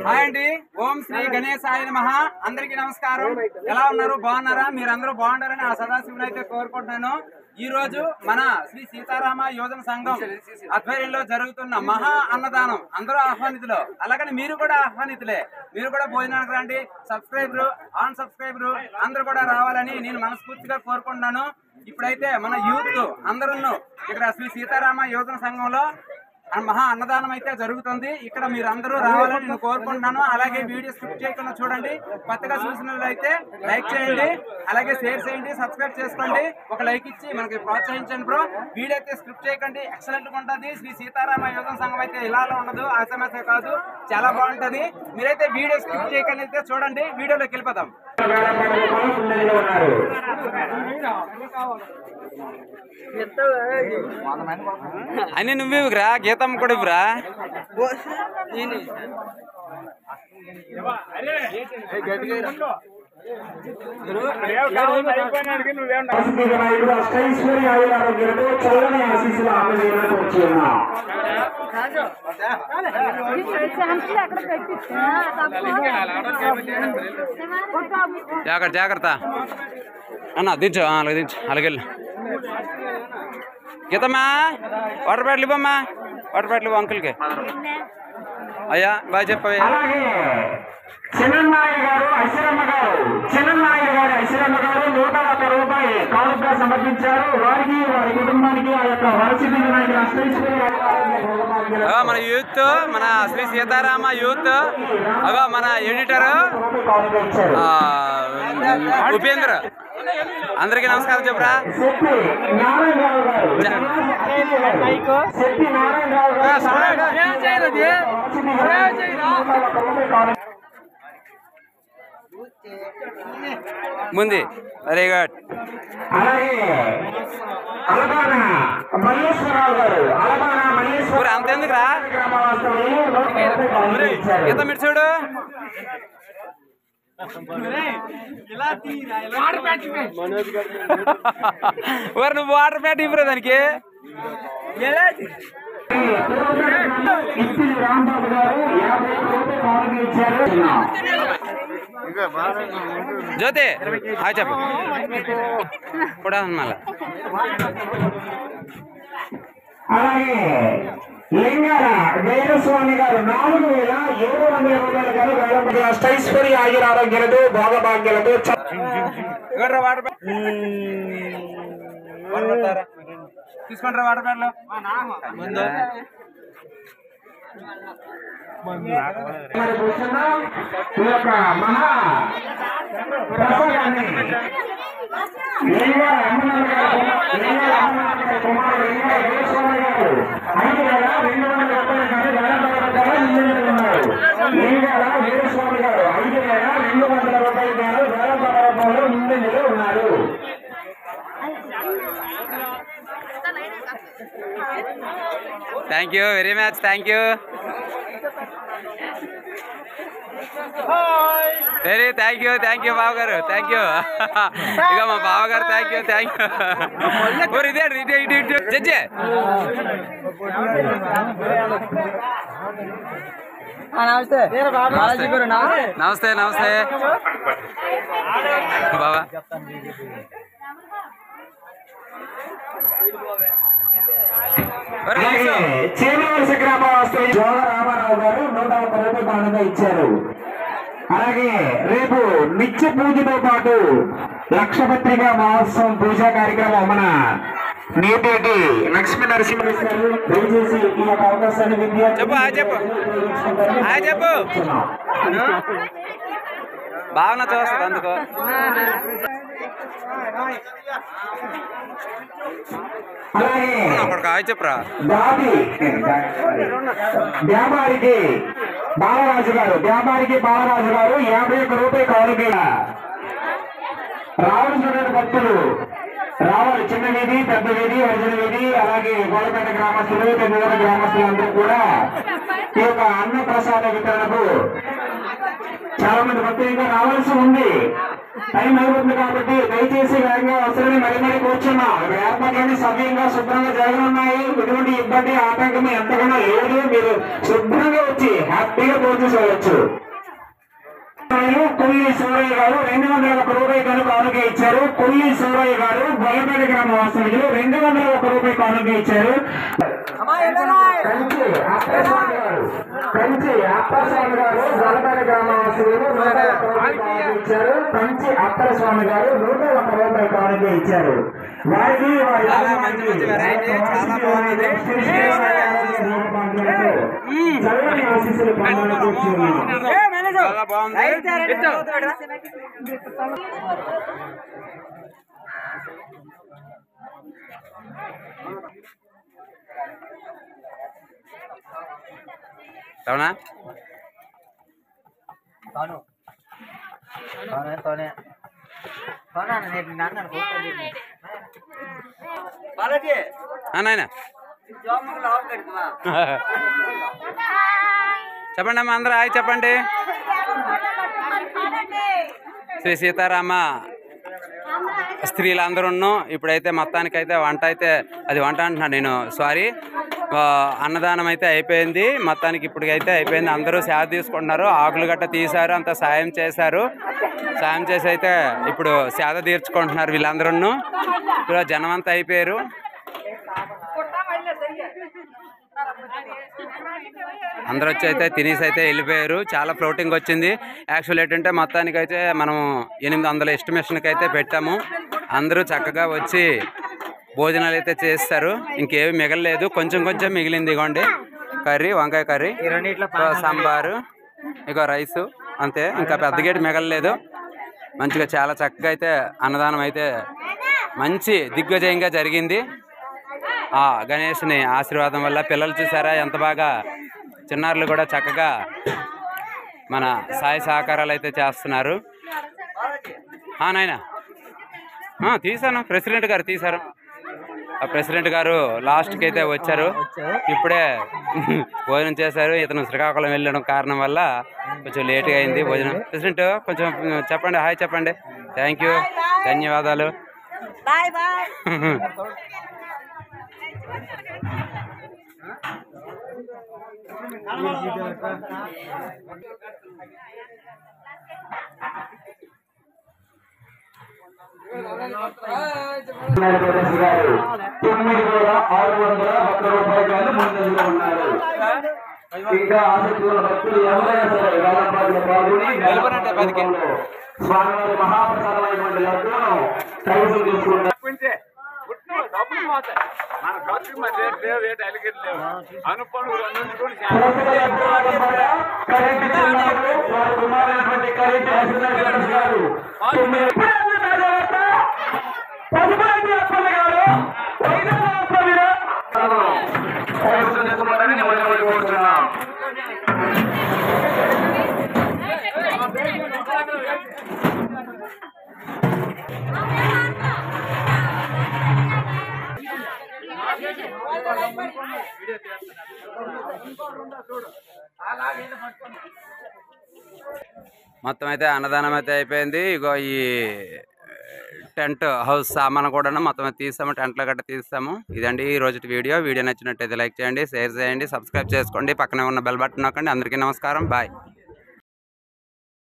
Hi అండి, ఓం శ్రీ గణేశాయ నమః. అందరికీ నమస్కారం. ఎలా ఉన్నారు? బాగున్నారా? మీరందరూ బాగుంటారని ఆ సదాశివుని అయితే కోరుకుంటున్నాను. ఈ రోజు మన శ్రీ సీతారామ యోజన సంఘం ఆధ్వర్యంలో జరుగుతున్న మహా అన్నదానం అందరూ ఆహ్వానితులు. అలాగని మీరు కూడా ఆహ్వానితులే. మీరు కూడా భోజనానికి రండి. సబ్స్క్రైబరు ఆన్ సబ్స్క్రైబరు అందరూ కూడా రావాలని నేను మనస్ఫూర్తిగా కోరుకుంటున్నాను. ఇప్పుడైతే మన యూత్ అందరూ ఇక్కడ శ్రీ సీతారామ యోజన సంఘంలో మహా అన్నదానం అయితే జరుగుతుంది. ఇక్కడ మీరు అందరూ రావాలని నేను కోరుకుంటున్నాను. అలాగే వీడియో స్కిప్ చేయకుండా చూడండి. కొత్తగా చూసినట్లయితే లైక్ చేయండి, అలాగే షేర్ చేయండి, సబ్స్క్రైబ్ చేసుకోండి. ఒక లైక్ ఇచ్చి మనకి ప్రోత్సహించండి బ్రో. వీడియో అయితే స్కిప్ చేయకండి, ఎక్సలెంట్ గా ఉంటుంది. శ్రీ సీతారామ యోజన సంఘం అయితే ఇలాలో ఉండదు, ఆసమాసే కాదు, చాలా బాగుంటది. మీరైతే వీడియో స్కిప్ చేయకండి అయితే చూడండి. వీడియోలోకి వెళ్ళిపోతాం. అని నువ్వురా గీతం కూడా ఇవ్వరా. జాగ్రత్త జాగ్రత్త అన్న, దించు అలాగే దించు, అలాగెళ్ళు. గీతమ్మా వాటర్ బాటిల్ ఇవ్వమ్మా, వాటర్ బాటిల్ ఇవ్వ అంకుల్కి. అయ్యా బాగా చెప్పయ్యా. చిన్ననాయుడు గారు ఐశ్వర్యమ్మ గారు 101 రూపాయి కానుకగా సమర్పించారు. వారికి వారి కుటుంబానికి ఆ యొక్క వరసిద్ధి వినాయకుడు మన యూత్, మన శ్రీ సీతారామ యూత్, అగో మన ఎడిటర్ ఉపేంద్ర, అందరికి నమస్కారం చెప్పురా. ముందు వెరీ గుడ్. అంతెందుకురా గీత మీరు చూడు. నువ్వు వాటర్ ప్యాట్ ఇవ్వరా దానికి. జ్యోతి హాయ్ చెప్పు కూడా మళ్ళా. అలాగే లింగాల వీరస్వామి గారు 4,700 రూపాయలు అష్టైశ్వర్య ఆయుర ఆరోగ్యాలతో భోగభాగ్యాలతో తీసుకుంటారా వాటర్ ప్యాడ్లో ముందు. ఈ యొక్క మహా ప్రసాదాన్ని కుమారుడు వీరస్వామి గారు 5,270 ఉన్నారు. లింగాల వీరస్వామి గారు 5,200 రూపాయలు వేల ముందంజలో ఉన్నారు. Thank you very much, thank you very thank you బావగారు, థ్యాంక్ యూ. ఇక మా బావగారు థ్యాంక్ యూ ఇదే జడ్జి. నమస్తే నమస్తే బాబా. చేనవలస గ్రామవాసులు రామారావు గారు 101 రూపాయలు కానుకగా ఇచ్చారు. అలాగే రేపు నిత్య పూజతో పాటు లక్షపత్రిక మహోత్సవం పూజా కార్యక్రమం మన నేటి లక్ష్మీ నరసింహ దయచేసి ఈ యొక్క అవకాశాన్ని చెప్పు భావన చూస్తుంది అందుకో. అలాగే చెప్పరా వ్యాపారికి బాలరాజు గారు 51 రూపాయి కానుక. రావాల్సిన భక్తులు రావాలి. చిన్న వీధి, పెద్ద వీధి, అర్జున వీధి, అలాగే గోలపేట గ్రామస్తులు, పెద్దగూడ గ్రామస్తులు అందరూ కూడా ఈ యొక్క అన్న ప్రసాద వితరణకు చాలా మంది భక్తులు ఇంకా రావాల్సి ఉంది. టైం అయిపోతుంది కాబట్టి దయచేసి వేగంగా వస్తారని మరీ కూర్చున్నాం. ఏర్పాట్లన్నీ సవ్యంగా శుభ్రంగా జరగనున్నాయి. ఎటువంటి ఇబ్బంది ఆటంకం ఎంతకన్నా లేదు. మీరు శుభ్రంగా వచ్చి హ్యాపీగా పోర్చేసేయచ్చు. కొల్లి సూరయ్య గారు 201 రూపాయి కానుక ఇచ్చారు. కొల్లి సూరయ్య గారు గొల్లపేట గ్రామ వాస్తవ్యులు 201 రూపాయి కానుక ఇచ్చారు. కంచి అప్పస్వామి గారు గొల్లపేట గ్రామ వాస్తవ్యులు 101 రూపాయి ఇచ్చారు. కంచి అప్పస్వామి గారు 101 రూపాయి కానుక ఇచ్చారు. వారికి చల్లని ఆశీస్సులు చాలా బాగుంది. అవునా నాయన చెప్పండి అమ్మా, అందరూ హాయ్ చెప్పండి. శ్రీ సీతారామ స్త్రీలందరూ ఇప్పుడైతే మొత్తానికైతే వంట అయితే అది వంట అంటున్నాను నేను, సారీ, అన్నదానం అయితే అయిపోయింది. మొత్తానికి ఇప్పటికైతే అయిపోయింది. అందరూ సేవ తీసుకుంటున్నారు. ఆకులు గట్ట తీశారు, అంత సాయం చేశారు. సాయం చేసి అయితే ఇప్పుడు సేద తీర్చుకుంటున్నారు వీళ్ళందరూ. ఇప్పుడు జనం అంతా అయిపోయారు. అందరూ వచ్చి అయితే తినేసి అయితే వెళ్ళిపోయారు. చాలా ఫ్లోటింగ్ వచ్చింది. యాక్చువల్ ఏంటంటే మొత్తానికైతే మనం 800 ఎస్టిమేషన్కి అయితే పెట్టాము. అందరూ చక్కగా వచ్చి భోజనాలు అయితే చేస్తారు. ఇంకేమి మిగలలేదు, కొంచెం మిగిలింది. ఇగోండి కర్రీ, వంకాయ కర్రీ, సాంబారు, ఇక రైసు, అంతే. ఇంకా పెద్ద గేటు మిగలలేదు. మంచిగా చాలా చక్కగా అయితే అన్నదానం అయితే మంచి దిగ్విజయంగా జరిగింది. గణేష్ని ఆశీర్వాదం వల్ల పిల్లలు చూసారా ఎంత బాగా, చిన్నారులు కూడా చక్కగా మన సాయి సహకారాలు అయితే చేస్తున్నారు. నాయన తీసాను, ప్రెసిడెంట్ గారు తీశారు. ఆ ప్రెసిడెంట్ గారు లాస్ట్కి అయితే వచ్చారు. ఇప్పుడే భోజనం చేశారు. ఇతను శ్రీకాకుళం వెళ్ళడం కారణం వల్ల కొంచెం లేట్గా అయింది భోజనం. ప్రెసిడెంట్ కొంచెం చెప్పండి, హాయ్ చెప్పండి. థ్యాంక్ యూ, ధన్యవాదాలు. గారు 9,601 రూపాయలు ముందంజలో ఉన్నారు. ఇంకా ఆసక్తి భక్తులు ఎవరైనా సరే వేలంపాట్లో పాల్గొని స్వామివారి మహాప్రసాదమైనటువంటి లడ్డూను కైవసం తీసుకుంటారు. మొత్తం అయితే అన్నదానం అయితే అయిపోయింది. ఇగో ఈ టెంట్ హౌస్ సామాను కూడా మొత్తం తీసాము, టెంట్లో గట్రా తీస్తాము. ఇదండి ఈ రోజు వీడియో నచ్చినట్టయితే లైక్ చేయండి, షేర్ చేయండి, సబ్స్క్రైబ్ చేసుకోండి, పక్కనే ఉన్న బెల్ బటన్ నొక్కండి. అందరికీ నమస్కారం, బాయ్.